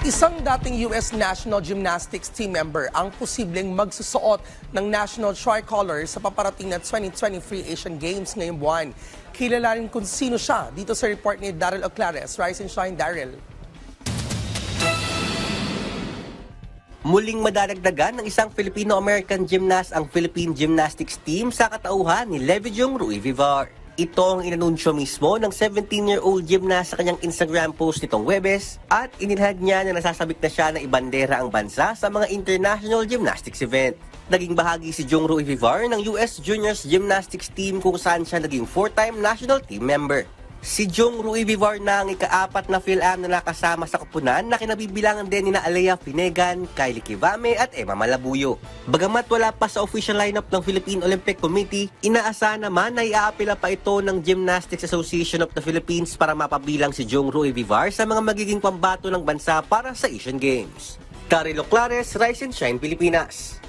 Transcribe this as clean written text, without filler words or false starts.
Isang dating US National Gymnastics team member ang posibleng magsusuot ng national tricolor sa paparating na 2023 Asian Games ngayong buwan. Kilala rin kung sino siya dito sa report ni Daryl Oclares. Rise and shine, Daryl. Muling madadagdagan ng isang Filipino-American gymnast ang Philippine Gymnastics Team sa katauhan ni Levidiong Rui Vivar. Ito ang inanunsyo mismo ng 17-year-old gymnast sa kanyang Instagram post nitong Huwebes at inilahad niya na nasasabik na siya na ibandera ang bansa sa mga international gymnastics event. Naging bahagi si Jong Rui Vivar ng US Juniors Gymnastics Team kung saan siya naging 4-time national team member. Si Jong Rui Vivar na ang ika-4 na Phil-Am na nakasama sa koponan na kinabibilangan din ni Alea Finegan, Kylie Kivame at Emma Malabuyo. Bagamat wala pa sa official lineup ng Philippine Olympic Committee, inaasahan naman na iaapila pa ito ng Gymnastics Association of the Philippines para mapabilang si Jong Rui Vivar sa mga magiging pambato ng bansa para sa Asian Games. Daryl Oclares, Rise and Shine, Pilipinas.